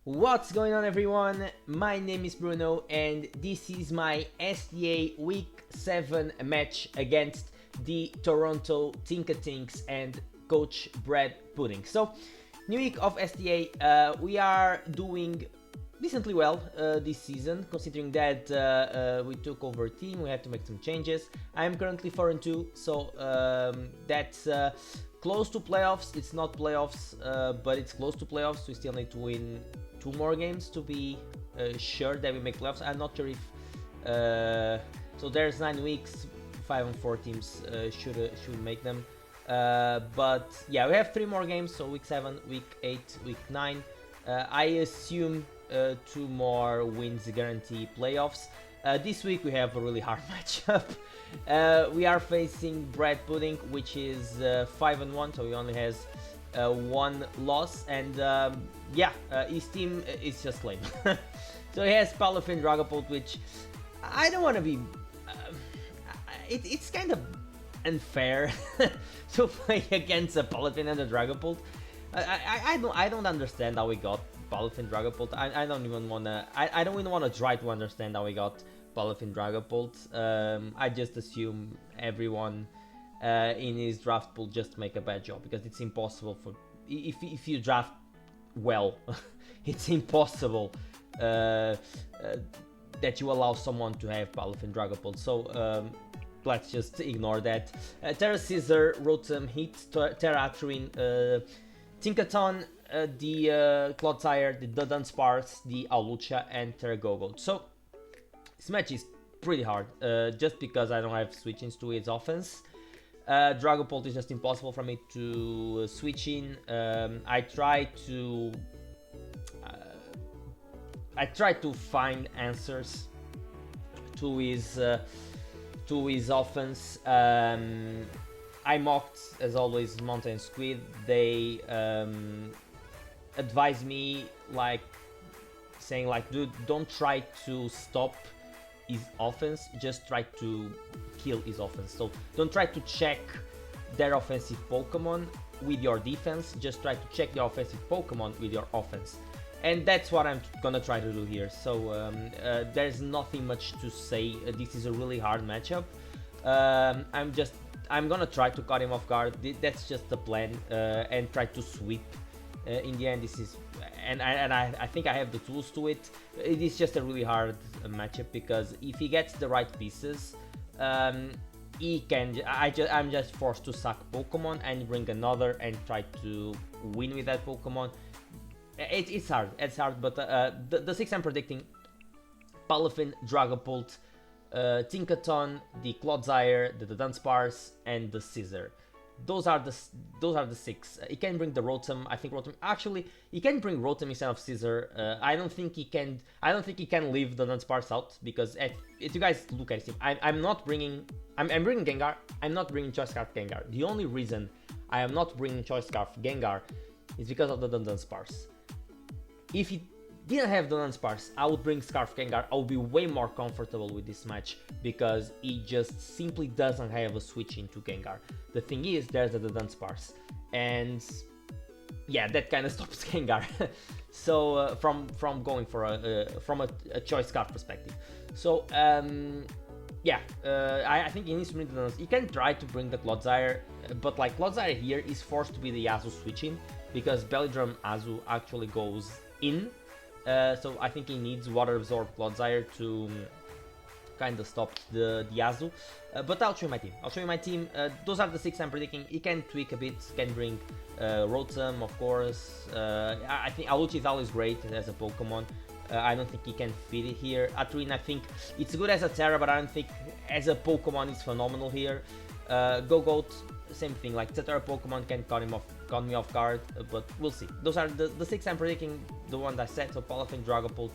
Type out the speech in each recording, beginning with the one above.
What's going on, everyone? My name is Bruno and this is my SDA Week 7 match against the Toronto Tinkatinks and Coach BreadPudding. So, new week of SDA, we are doing decently well this season, considering that we took over a team, we had to make some changes. I'm currently 4-2, so that's close to playoffs. It's not playoffs, but it's close to playoffs. We still need to win 2 more games to be sure that we make playoffs. I'm not sure if so there's 9 weeks, 5 and 4 teams should make them, but yeah, we have 3 more games, so week 7, week 8, week 9. I assume 2 more wins guarantee playoffs. This week we have a really hard matchup. We are facing BreadPudding, which is 5-1, so he only has 1 loss, and yeah, his team is just lame. So he has Palafin Dragapult, which I don't want to be. It's kind of unfair to play against a Palafin and a Dragapult. I don't understand how we got Palafin Dragapult. I don't even wanna. I don't even wanna try to understand how we got Palafin Dragapult. I just assume everyone in his draft pool just make a bad job, because it's impossible for if you draft well, it's impossible that you allow someone to have Palafin Dragapult. So let's just ignore that. Terra Scissor, Rotom, Hit, Terratrin, Tinkaton, the Clodsire, the Dunsparce, the Alucha, and Terragogo. So this match is pretty hard, just because I don't have switch-ins to his offense. Dragapult is just impossible for me to switch in. I try to find answers to his offense. I mocked, as always, Mountain Squid. They advised me, like, saying like, dude, don't try to stop his offense, just try to kill his offense. So don't try to check their offensive Pokemon with your defense, just try to check the offensive Pokemon with your offense. And that's what I'm gonna try to do here. So there's nothing much to say. This is a really hard matchup. I'm gonna try to cut him off guard. That's just the plan, and try to sweep. In the end, this is, and I think I have the tools to it. It is just a really hard matchup, because if he gets the right pieces, he can. I'm just forced to suck Pokemon and bring another and try to win with that Pokemon. It's hard. It's hard, but the 6 I'm predicting: Palafin, Dragapult, Tinkaton, the Clodsire, the Dunsparce, and the Scissor. Those are the 6. He can bring the Rotom. I think Rotom, actually he can bring Rotom instead of Scissor. I don't think he can leave the Dunsparce out, because if you guys look at him, I'm bringing Gengar. I'm not bringing Choice Scarf Gengar. The only reason I am not bringing Choice Scarf Gengar is because of the Dunsparce. If he didn't have the Dunsparce, I would bring Scarf Gengar. I would be way more comfortable with this match, because he just simply doesn't have a switch into Gengar. The thing is, there's the Dunsparce, and yeah, that kind of stops Gengar. So from going for a Choice Scarf perspective. So yeah, I think he needs to bring the Dunsparce. He can try to bring the Clodsire, but like Clodsire here is forced to be the Azu switching, because Bellydrum Azu actually goes in. So I think he needs Water Absorb Clodsire to kind of stop the Azu. But I'll show you my team. Those are the 6 I'm predicting. He can tweak a bit, can bring Rotom, of course. I think Aluchi is always great as a Pokemon. I don't think he can fit it here. Arrtz, I think it's good as a Terra, but I don't think as a Pokemon it's phenomenal here. Gogoat, same thing, like Terra Pokemon can cut me off guard, but we'll see. Those are the 6 I'm predicting, the ones I said. So Palafin, Dragapult,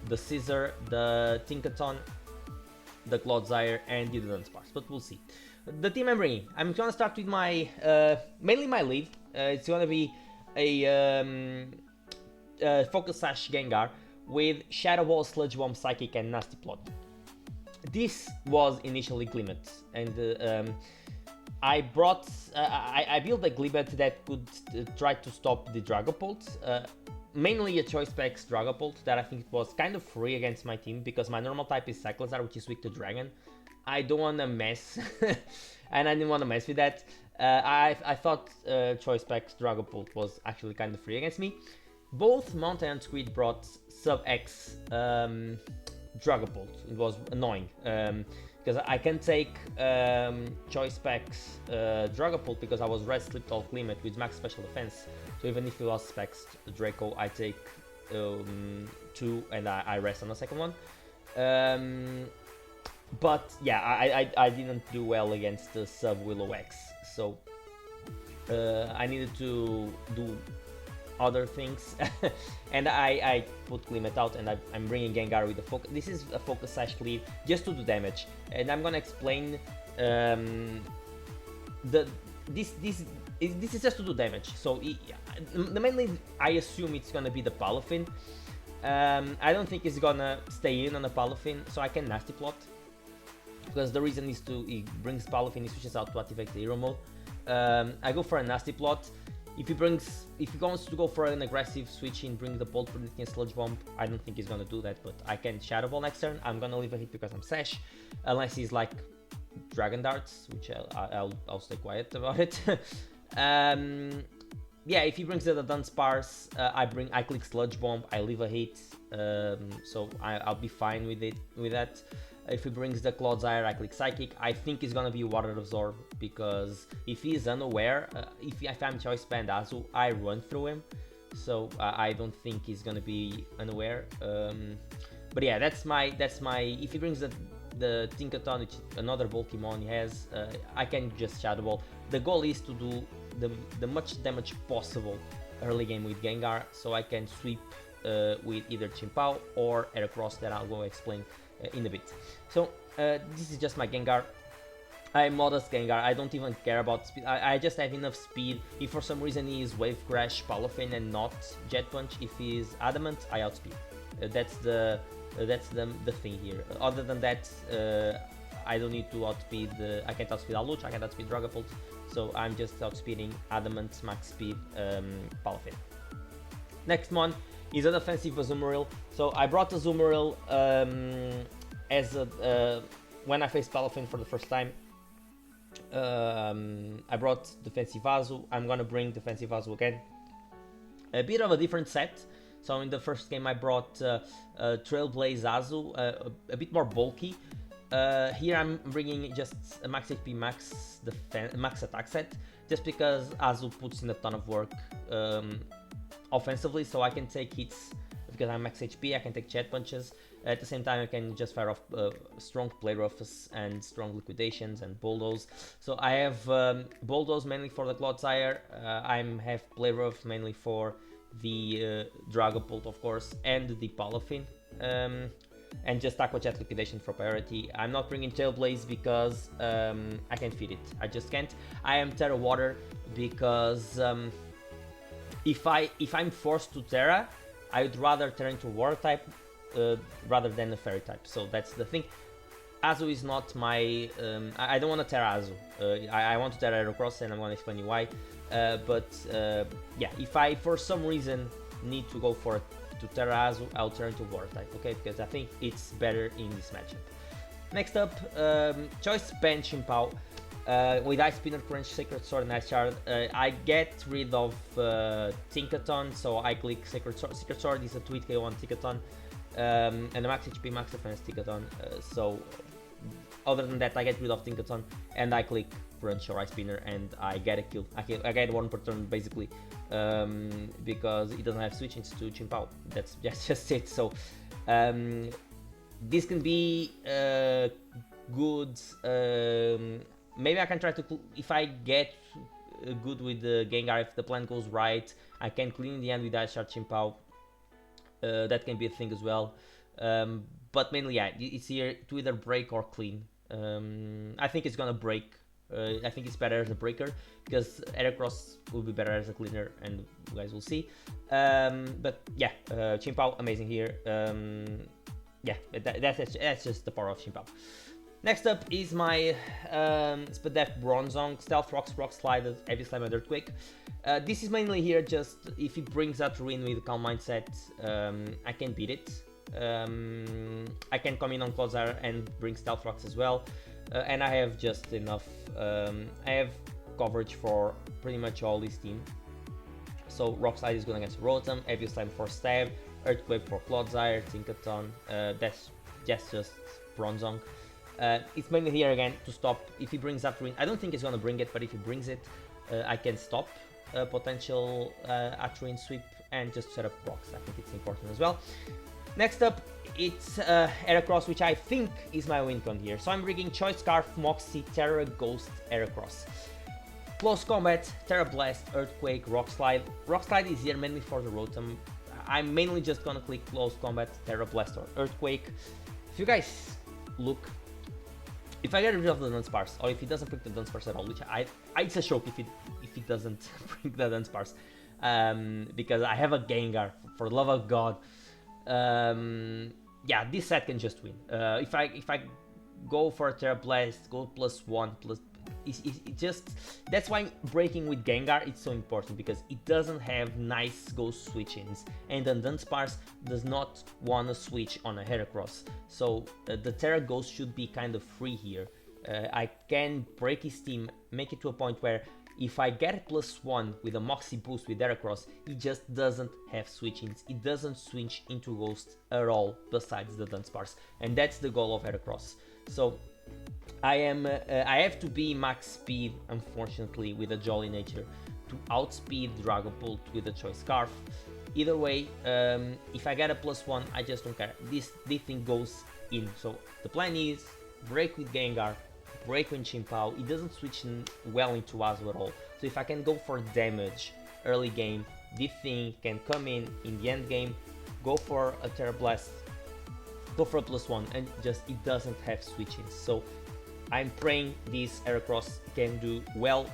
the Scissor, the Tinkaton, the Clodsire, and the Dunsparce, but we'll see. The team I'm bringing, I'm gonna start with my mainly my lead. It's gonna be a Focus Sash Gengar with Shadow Ball, Sludge Bomb, Psychic, and Nasty Plot. This was initially Glimmet, and I built a Glimet that could try to stop the Dragapult. mainly a Choice Specs Dragapult that I think was kind of free against my team because my normal type is Cyclizar, which is weak to Dragon. I don't want to mess, and I didn't want to mess with that. I thought Choice Specs Dragapult was actually kind of free against me. Both Mountain and Squid brought Sub-X Dragapult. It was annoying because I can take Choice Specs Dragapult because I was Red Slipped All Climate with max special defense. So even if it was Specs Draco, I take 2 and I rest on the second one. But yeah, I didn't do well against the Sub Willow X, so I needed to do other things, and I put Climate out, and I'm bringing Gengar with the focus. This is a focus slash cleave just to do damage, and I'm gonna explain this is just to do damage. So mainly I assume it's gonna be the Palafin. I don't think it's gonna stay in on the Palafin, so I can Nasty Plot. Because the reason is he brings Palafin, he switches out to activate the hero mode. I go for a Nasty Plot. If he wants to go for an aggressive switch in, bring the Bolt Predicting Sludge Bomb, I don't think he's gonna do that, but I can Shadow Ball next turn. I'm gonna leave a hit because I'm Sash, unless he's like Dragon Darts, which I'll stay quiet about it. Yeah, if he brings the Dunsparce, I click Sludge Bomb, I leave a hit, so I'll be fine with that. If he brings the Clodsire, I click Psychic. I think it's gonna be Water Absorb because if he's unaware, if I'm Choice Band Azu, I run through him, so I don't think he's gonna be unaware. But yeah, that's my. If he brings the Tinkaton, which is another Pokemon he has, I can just Shadow Ball. The goal is to do the much damage possible early game with Gengar, so I can sweep with either Chimpao or Heracross that I'll go explain in a bit. So this is just my Gengar. I'm modest Gengar, I don't even care about speed, I just have enough speed. If for some reason he is Wave Crash, Palafin and not Jet Punch, if he is Adamant, I outspeed. That's the thing here. Other than that, I don't need to outspeed, I can't outspeed Aluch, I can't outspeed Dragapult, so I'm just outspeeding Adamant, Max Speed, Palafin. Next one is a defensive Azumarill. So I brought Azumarill as when I faced Palafin for the first time. I brought defensive Azu. I'm gonna bring defensive Azu again. A bit of a different set. So in the first game I brought Trailblaze Azu, a bit more bulky. Here I'm bringing just a max HP, max attack set, just because Azu puts in a ton of work offensively, so I can take hits because I'm max HP, I can take Jet Punches. At the same time I can just fire off strong Play Roughs and strong Liquidations and Bulldoze. So I have Bulldoze mainly for the Clodsire, I have Play Rough mainly for the Dragapult of course, and the Palafin. And just Aqua Jet Liquidation for priority. I'm not bringing Tailblaze because I can feed it. I just can't. I am Terra Water because if I'm forced to Terra, I would rather turn into Water type rather than a Fairy type. So that's the thing. Azu is not my. I don't want to Terra Azu. I want to Terra Heracross, and I'm going to explain you why. Yeah, if I for some reason need to go for to Terra Azu, I'll turn to Water type, okay? Because I think it's better in this matchup. Next up, Choice Band Chimpao. With Ice Spinner, Crunch, Sacred Sword, and Ice Shard, I get rid of Tinkaton, so I click Sacred Sword. Sacred Sword is a 2-hit KO on Tinkaton, and a max HP, max defense Tinkaton. So other than that, I get rid of Tinkaton, and I click Crunch or Ice Spinner, and I get a kill. I get one per turn basically, because it doesn't have switching to Chimpao. That's just it. So this can be good. Maybe I can try to, if I get good with the Gengar, if the plan goes right, I can clean in the end with Ice Shard Chimpao. That can be a thing as well. But mainly, yeah, it's here to either break or clean. I think it's gonna break. I think it's better as a breaker because Heracross will be better as a cleaner, and you guys will see. But yeah, Chimpao amazing here. Yeah, that's just the power of Chimpao. Next up is my Spadef Bronzong, Stealth Rocks, Rock Slide, Heavy Slam, and Earthquake. This is mainly here just if he brings that ruin with Calm Mindset, I can beat it. I can come in on Clodsire and bring Stealth Rocks as well, and I have just enough. I have coverage for pretty much all this team. So Rock Slide is going against Rotom, Heavy Slam for Stab, Earthquake for Clodsire, Tinkaton. That's just Bronzong. It's mainly here again to stop if he brings that ruin. I don't think he's gonna bring it, but if he brings it, I can stop a potential Atruin sweep and just set up rocks. I think it's important as well. Next up, it's Heracross, which I think is my win con here. So I'm rigging Choice Scarf, Moxie, Terra, Ghost, Heracross. Close Combat, Terra Blast, Earthquake, Rock Slide. Rock Slide is here mainly for the Rotom. I'm mainly just gonna click Close Combat, Terra Blast, or Earthquake. If you guys look, if I get rid of the Dunsparce, or if he doesn't bring the Dunsparce at all, which it's a shock if he doesn't bring the Dunsparce, because I have a Gengar, for the love of God. Yeah, this set can just win. If I go for a Terra Blast, go +1, it just, that's why breaking with Gengar it's so important, because it doesn't have nice ghost switch-ins, and then Dunsparce does not want to switch on a Heracross, so the Terra Ghost should be kind of free here. I can break his team, make it to a point where if I get a +1 with a Moxie boost with Heracross, he just doesn't have switch-ins, it doesn't switch into Ghost at all besides the Dunsparce, and that's the goal of Heracross. So I have to be max speed, unfortunately, with a Jolly Nature to outspeed Dragapult with a Choice Scarf. Either way, if I get a +1, I just don't care. This thing goes in. So the plan is break with Gengar, break with Chimpao. It doesn't switch well into Azu at all. So if I can go for damage early game, this thing can come in the end game, go for a Terra Blast, go for a +1, and just it doesn't have switch-ins. So I'm praying this Heracross can do well.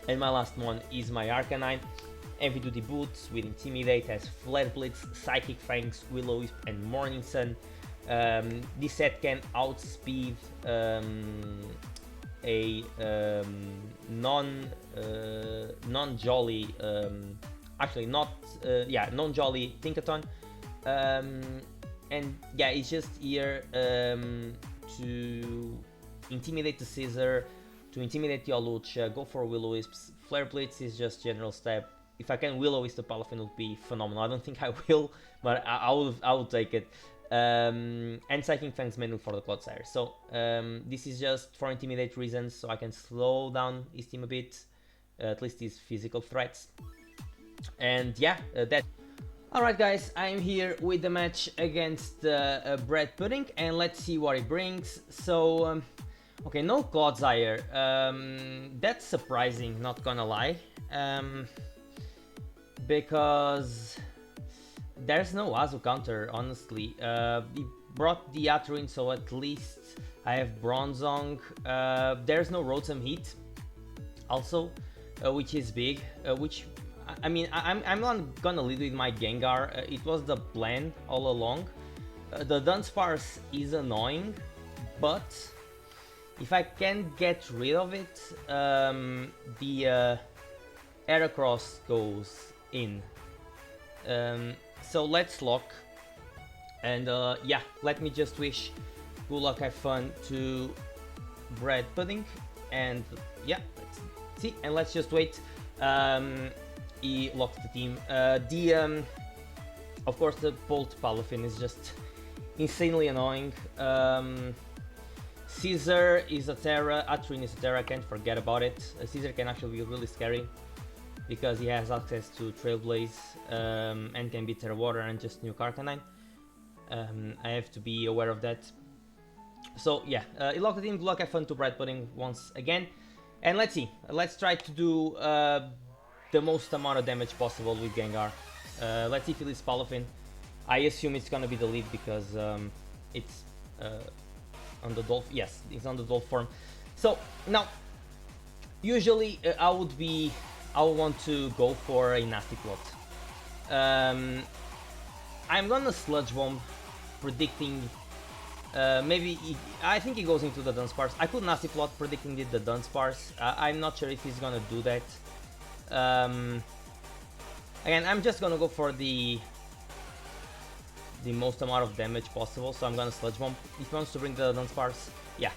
And my last one is my Arcanine. Heavy Duty Boots with Intimidate, has Flare Blitz, Psychic Fangs, Will-O-Wisp, and Morning Sun. This set can outspeed a non-jolly, actually not, yeah, non-jolly Tinkaton. And yeah, it's just here to intimidate the Scizor, to intimidate the Olucha, go for Will-O-Wisps. Flare Blitz is just general stab. If I can Will-O-Wisp the Palafin would be phenomenal. I don't think I will, but I will take it. And Psychic Fangs mainly for the Clodsire. So this is just for intimidate reasons, so I can slow down his team a bit, at least his physical threats. And yeah, that. Alright guys, I'm here with the match against BreadPudding, and let's see what he brings. So, okay, no Clodsire. That's surprising, not gonna lie. Because there's no Azu counter, honestly. He brought the Atruin, so at least I have Bronzong. There's no Rotom Heat, also, which is big, which... I mean, I'm not gonna lead with my Gengar. It was the plan all along. The Dunsparce is annoying, but if I can get rid of it, the Heracross goes in. So let's lock. And yeah, let me just wish good luck, have fun to BreadPudding. And yeah, let's see. And let's just wait. He locked the team. Of course, the Bolt Palafin is just insanely annoying. Scizor is a Terra, Atruin is a Terra, can't forget about it. Scizor can actually be really scary because he has access to Trailblaze and can be Terra Water and just nuke Arcanine. I have to be aware of that. So yeah, he locked the team. Good luck, have fun to BreadPudding once again. And let's see. Let's try to do the most amount of damage possible with Gengar. Let's see if it is Palafin. I assume it's gonna be the lead because it's on the Dolph. Yes, it's on the Dolph form. So now, usually I would want to go for a Nasty Plot. I'm gonna Sludge Bomb, predicting I think he goes into the Dunsparce. I could Nasty Plot predicting the Dunsparce. I'm not sure if he's gonna do that. Again, I'm just gonna go for the most amount of damage possible, so I'm gonna Sludge Bomb. If he wants to bring the Dunsparce, yeah.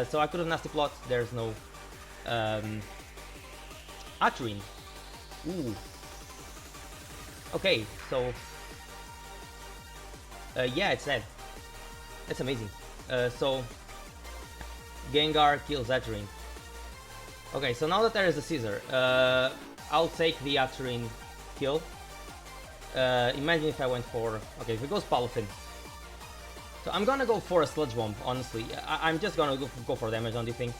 So I could have Nasty Plot. There's no Arrtz. Ooh. Okay, so yeah, it's dead. That's amazing. So Gengar kills Arrtz. Okay, so now that there is a Scissor, I'll take the Arrtz kill. Imagine if I went for... Okay, if it goes Palafin. So I'm gonna go for a Sludge Bomb, honestly. I'm just gonna go for damage on the thing.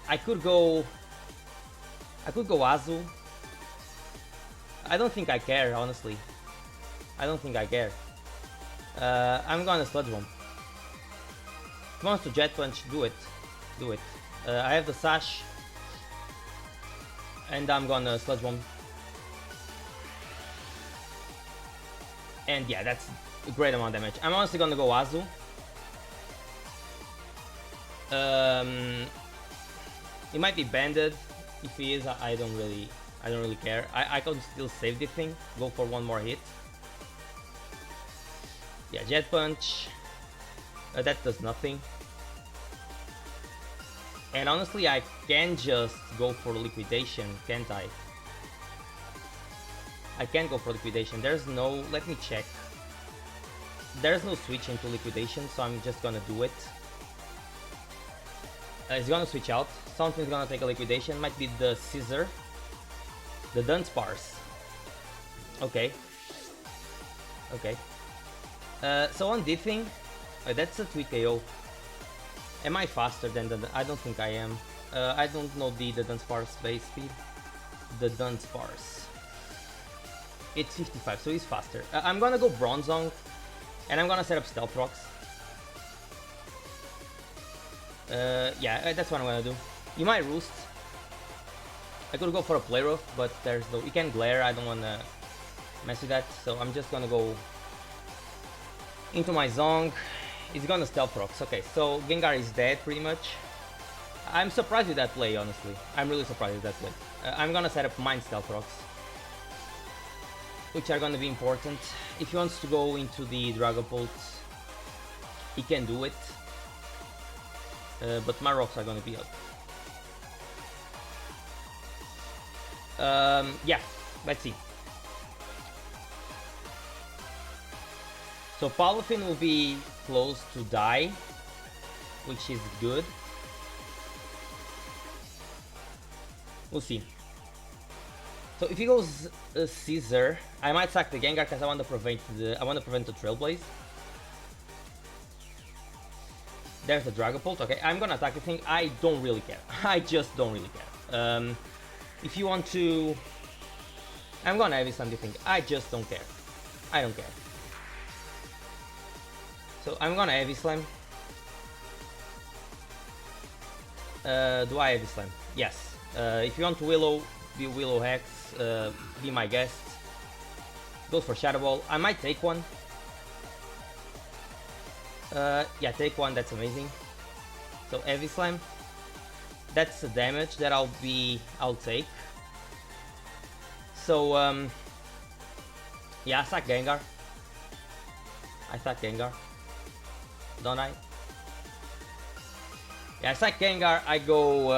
I could go Azu. I don't think I care, honestly. I don't think I care. I'm gonna Sludge Bomb. If he wants to Jet Punch, do it. Do it. I have the Sash. And I'm gonna Sludge Bomb. And yeah, that's a great amount of damage. I'm honestly gonna go Azu. He might be banded. If he is, I don't really care. I can still save the thing. Go for one more hit. Yeah, Jet Punch. That does nothing. And honestly, I can just go for Liquidation, can't I? I can't go for Liquidation. There's no... Let me check. There's no switch into Liquidation, so I'm just gonna do it. He's gonna switch out. Something's gonna take a Liquidation. Might be the Scissor. The Dunsparce. Okay. Okay. So on this thing, that's a 3 KO. Am I faster than the... I don't think I am. I don't know the Dunsparce base speed. The Dunsparce. It's 55, so he's faster. I'm gonna go Bronzong, and I'm gonna set up Stealth Rocks. Yeah, that's what I'm gonna do. You might Roost. I could go for a Play Rough, but there's no... You can Glare, I don't wanna mess with that, so I'm just gonna go into my Zong. He's gonna Stealth Rocks. Okay, so Gengar is dead, pretty much. I'm surprised with that play, honestly. I'm really surprised with that play. I'm gonna set up Mind Stealth Rocks, which are gonna be important. If he wants to go into the Dragapult, he can do it. But my rocks are gonna be up. Yeah, let's see. So Palafin will be close to die, which is good. We'll see. So if he goes Scissor, I might sack the Gengar because I want to prevent the Trailblaze. There's the Dragapult. Okay, I'm gonna attack the thing. I don't really care. I just don't really care. If you want to, I'm gonna Heavy Slam the thing. I just don't care. I don't care. So I'm gonna Heavy Slam. Do I Heavy Slam? Yes. If you want to Willow, be Willow Hex. Be my guest. Goes for Shadow Ball. I might take one. Yeah, take one. That's amazing. So Heavy Slam. That's the damage that I'll take. So yeah, I sack Gengar. I sack Gengar. Don't I? Yeah, I sack Gengar. I go.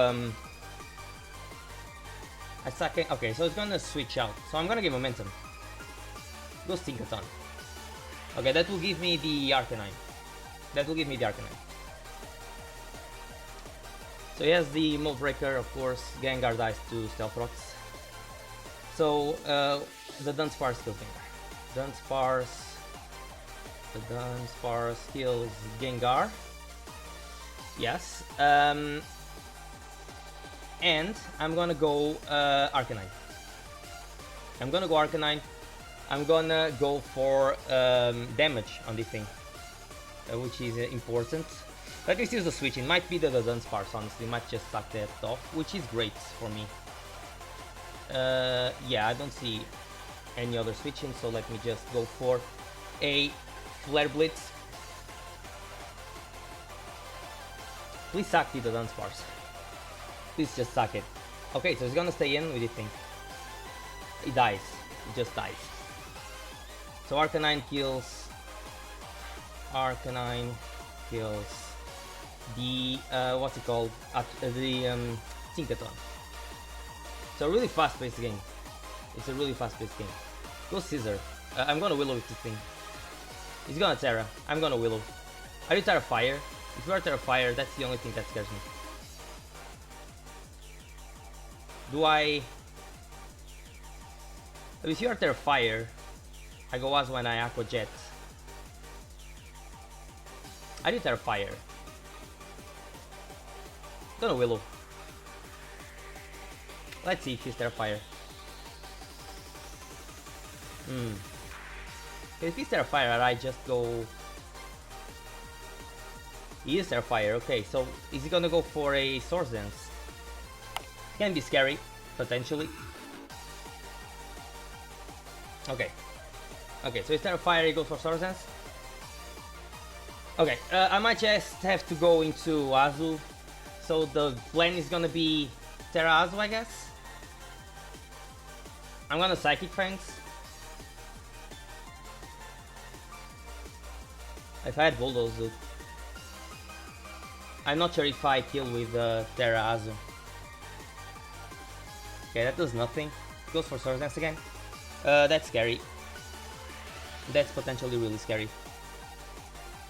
I sack. Okay, so it's gonna switch out. So I'm gonna give momentum. Go Tinkaton. Okay, that will give me the Arcanine. That will give me the Arcanine. So he has the Mold Breaker, of course. Gengar dies to Stealth Rocks. So the Dunsparce kills Gengar. The Dunsparce kills Gengar. Yes. And I'm gonna go Arcanine. I'm gonna go Arcanine. I'm gonna go for damage on this thing, which is important. Let me use the switch. It might be the Dunsparce, honestly. Might just suck that off, which is great for me. Yeah, I don't see any other switching, so let me just go for a Flare Blitz. Please suck the Dunsparce. Please just suck it. Okay, so he's gonna stay in. What do you think? He dies. He just dies. So Arcanine kills. Arcanine kills the what's it called? The Tinkaton. It's a really fast-paced game. It's a really fast-paced game. Go Scissor. I'm gonna Willow with this thing. He's gonna Terra. I'm gonna Willow. Are you Terra Fire? If you are Terra Fire, that's the only thing that scares me. Do I... If you are Terra Fire, I go Azu and I Aqua Jet. I do Terra Fire. Gonna Willow. Let's see if he's Terra Fire. If he's Terra Fire, I just go... He is Terra Fire, okay, so is he gonna go for a Swords Dance? Can be scary, potentially. Okay. Okay, so he's Terra Fire, he goes for Swords Dance. Okay, I might just have to go into Azu. So the plan is gonna be Terra Azu, I guess. I'm gonna Psychic Fangs. If I had Bulldoze, dude. I'm not sure if I kill with Terra Azu. Okay, that does nothing. Goes for Swords Dance again. That's scary. That's potentially really scary.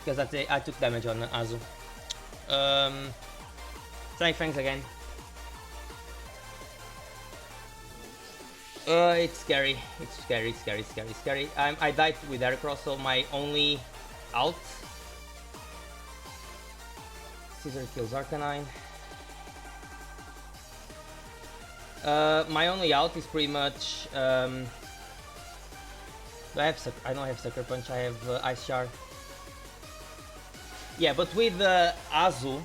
Because I took damage on Azu. Sonic Fangs again. It's scary. It's scary, it's scary, it's scary, it's scary. I died with Heracross, so my only out. Scissor kills Arcanine. My only out is pretty much. I don't have Sucker Punch. I have Ice Shard. Yeah, but with Azu,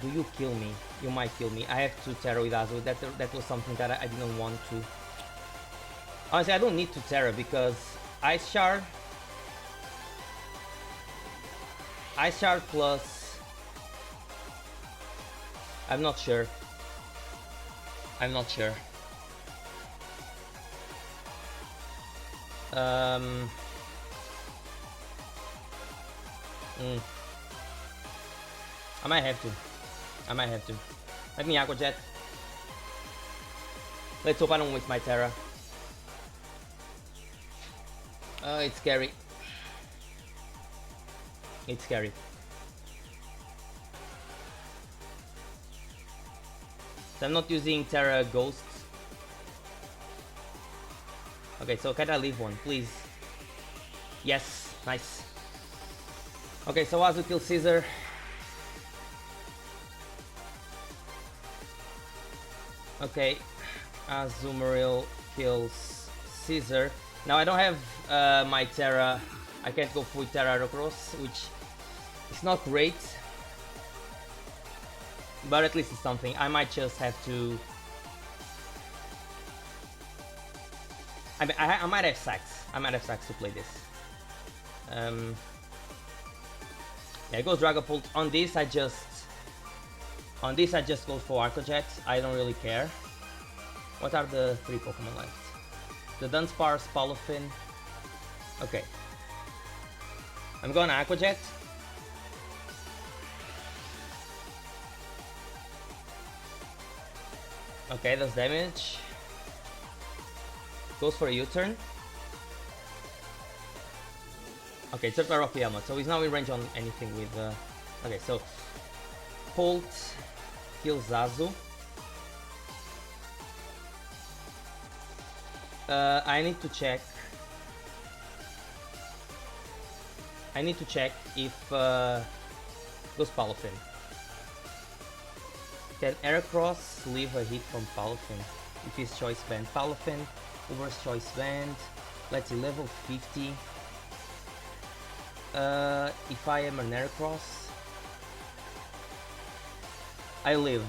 do you kill me? You might kill me. I have to Terra with Azu. That was something that I didn't want to. Honestly, I don't need to Terra because Ice Shard plus... I'm not sure. I'm not sure. I might have to. I might have to. Let me Aqua Jet. Let's hope I don't waste my Terra. It's scary. It's scary. So I'm not using Terra Ghosts. Okay, so can I leave one, please? Yes, nice. Okay, so Azu kills Scissor. Okay, Azumarill kills Scissor. Now I don't have my Terra. I can't go full Terra Heracross, which is not great. But at least it's something. I might just have to... I mean, I might have sacks. I might have sacks to play this. Yeah, it goes Dragapult. On this I just go for Aqua Jet. I don't really care. What are the 3 Pokemon left? The Dunsparce, Palafin. Okay. I'm going Aqua Jet. Okay, that's damage. Goes for a U-turn. Okay, it's a Rocky Helmet, so he's now in range on anything with... Okay, so... Bolt kills Azu. I need to check... if... goes Palafin. Can Heracross leave a hit from Palafin? If his choice banned. Palafin, Uber's choice banned. Let's see, level 50. If I am an Heracross, I live.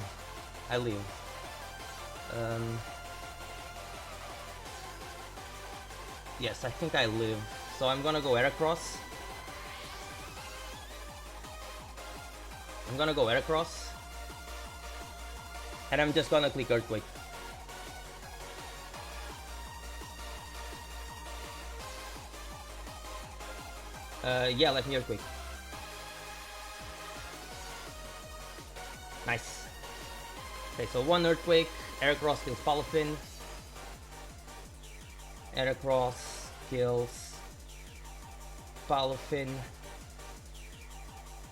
Yes, I think I live. So I'm gonna go Arrtz. And I'm just gonna click Earthquake. Yeah, let me Earthquake. Nice. Okay, so one Earthquake, Arrtz kills Palafin. Arrtz kills Palafin.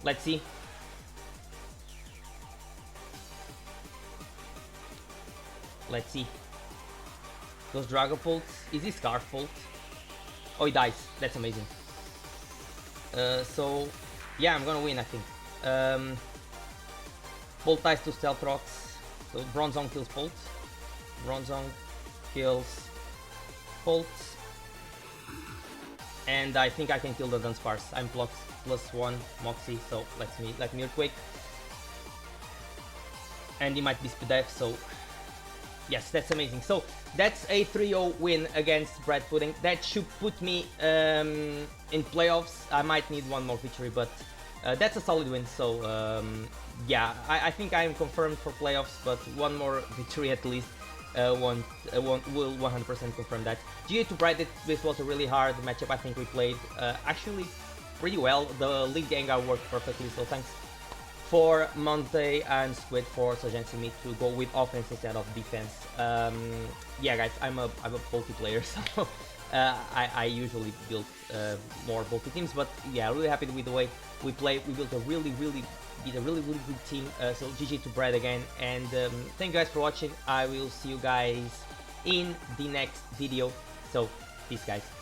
Let's see. Let's see. Those Dragapult. Is he Scarfold? Oh, he dies. That's amazing. So, yeah, I'm gonna win, I think. Bolt ties to Stealth Rocks. So Bronzong kills Bolt. Bronzong kills Bolt. And I think I can kill the Dunsparce. I'm +1 Moxie, so let me Earthquake. And he might be Speed F, so yes, that's amazing. So that's a 3-0 win against BreadPudding. That should put me in playoffs. I might need one more victory, but that's a solid win. So yeah, I think I am confirmed for playoffs, but one more victory at least will 100% confirm that. GA to Brad, this was a really hard matchup. I think we played actually pretty well. The lead Gengar worked perfectly, so thanks for Monte and Squid for suggesting me to go with offense instead of defense. Yeah, guys, I'm a bulky player, so I usually build more bulky teams. But yeah, really happy with the way we play. We built a really good team. So GG to Brad again, and thank you guys for watching. I will see you guys in the next video. So peace, guys.